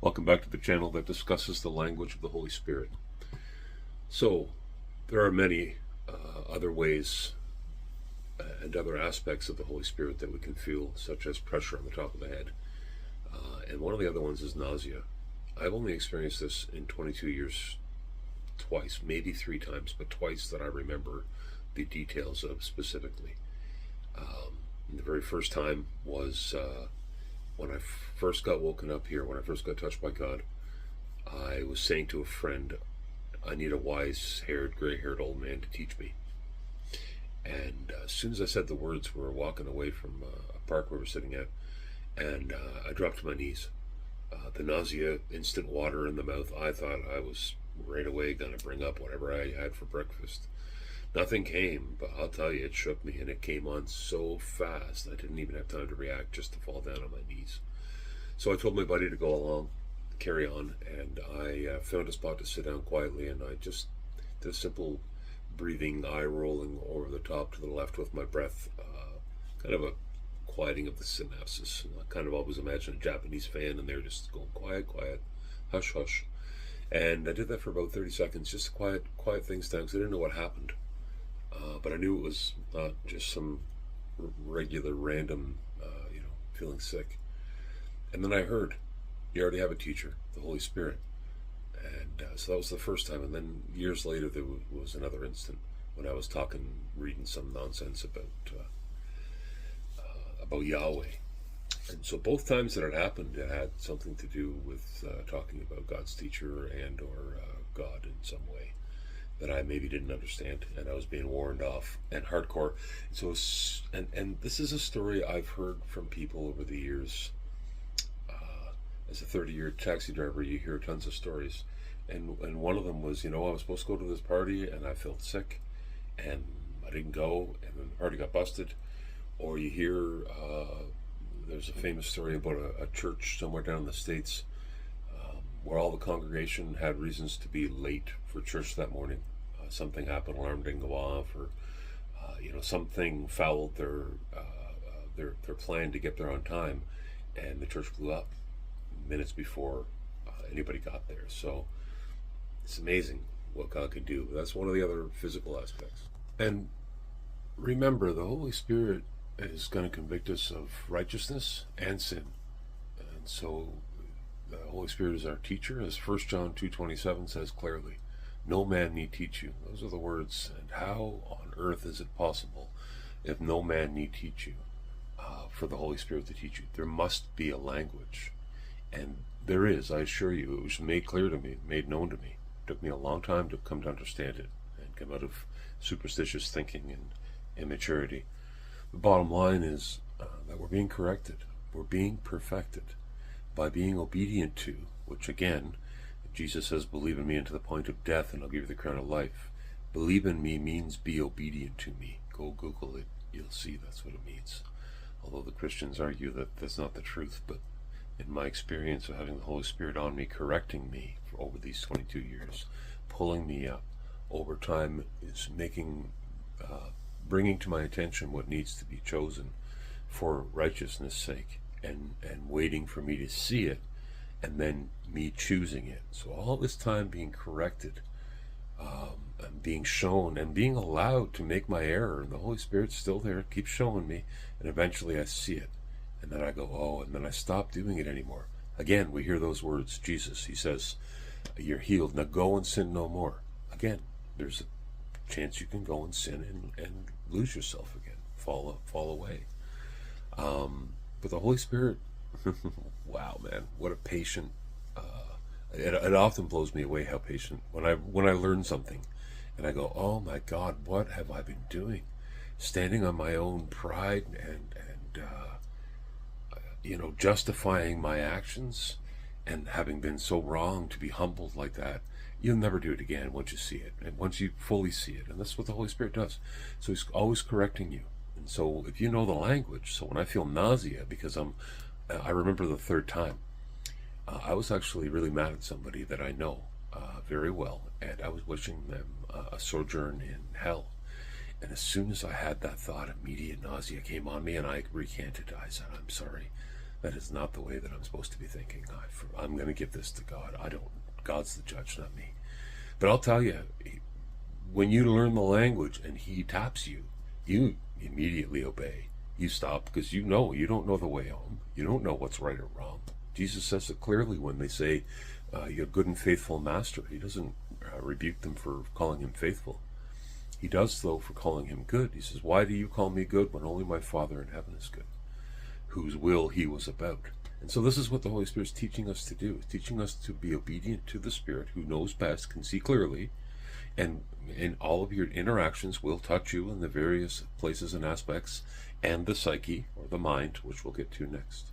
Welcome back to the channel that discusses the language of the Holy Spirit. So, there are many other ways and other aspects of the Holy Spirit that we can feel, such as pressure on the top of the head. And one of the other ones is nausea. I've only experienced this in 22 years twice, maybe three times, but twice that I remember the details of specifically. The very first time was when I first got woken up here, when I first got touched by God. I was saying to a friend, I need a wise-haired, gray-haired old man to teach me. And as soon as I said the words, we were walking away from a park we were sitting at, and I dropped to my knees. The nausea, instant water in the mouth. I thought I was right away going to bring up whatever I had for breakfast. Nothing came, but I'll tell you, it shook me, and it came on so fast I didn't even have time to react, just to fall down on my knees. So I told my buddy to go along, carry on, and I found a spot to sit down quietly, and I just did a simple breathing, eye rolling over the top to the left with my breath, kind of a quieting of the synapses. I kind of always imagine a Japanese fan, and they're just going quiet, quiet, hush, hush. And I did that for about 30 seconds, just to quiet things down, because I didn't know what happened. But I knew it was not just some regular, random, feeling sick. And then I heard, you already have a teacher, the Holy Spirit. And so that was the first time. And then years later, there was another instant when I was reading some nonsense about Yahweh. And so both times that it happened, it had something to do with talking about God's teacher and or God in some way that I maybe didn't understand, and I was being warned off and hardcore. So, and this is a story I've heard from people over the years. As a 30-year taxi driver, you hear tons of stories, and one of them was, I was supposed to go to this party, and I felt sick, and I didn't go, and then the party got busted. Or you hear there's a famous story about a church somewhere down in the States where all the congregation had reasons to be late for church that morning. Something happened, alarm didn't go off, or something fouled their plan to get there on time, and the church blew up minutes before anybody got there. So it's amazing what God can do. That's one of the other physical aspects. And remember, the Holy Spirit is going to convict us of righteousness and sin. And so the Holy Spirit is our teacher, as 1 John 2:27 says clearly. No man need teach you. Those are the words. And how on earth is it possible if no man need teach you, for the Holy Spirit to teach you? There must be a language. And there is, I assure you. It was made clear to me, made known to me. It took me a long time to come to understand it and come out of superstitious thinking and immaturity. The bottom line is that we're being corrected. We're being perfected by being obedient to, which again, Jesus says, believe in me unto the point of death, and I'll give you the crown of life. Believe in me means be obedient to me. Go Google it. You'll see that's what it means. Although the Christians argue that that's not the truth, but in my experience of having the Holy Spirit on me, correcting me for over these 22 years, pulling me up over time, is bringing to my attention what needs to be chosen for righteousness' sake, and waiting for me to see it, and then me choosing it. So all this time being corrected, and being shown, and being allowed to make my error, and the Holy Spirit's still there, keeps showing me, and eventually I see it. And then I go, oh, and then I stop doing it anymore. Again, we hear those words. Jesus, he says, you're healed. Now go and sin no more. Again, there's a chance you can go and sin and lose yourself again, fall away. But the Holy Spirit, wow, man, what a patient. It often blows me away how patient when I learn something, and I go, oh my God, what have I been doing? Standing on my own pride and justifying my actions, and having been so wrong to be humbled like that. You'll never do it again once you see it, and once you fully see it. And that's what the Holy Spirit does. So he's always correcting you. And so if you know the language, so when I feel nausea, because I remember the third time, I was actually really mad at somebody that I know very well, and I was wishing them a sojourn in hell. And as soon as I had that thought, immediate nausea came on me, and I recanted. I said, I'm sorry. That is not the way that I'm supposed to be thinking. I'm going to give this to God. God's the judge, not me. But I'll tell you, when you learn the language and he taps you, you immediately obey. You stop because you don't know the way home. You don't know what's right or wrong. Jesus says it clearly when they say, you're good and faithful master. He doesn't rebuke them for calling him faithful. He does, though, for calling him good. He says, why do you call me good when only my Father in heaven is good, whose will he was about? And so this is what the Holy Spirit is teaching us to do. It's teaching us to be obedient to the Spirit, who knows best, can see clearly, and in all of your interactions will touch you in the various places and aspects, and the psyche, or the mind, which we'll get to next.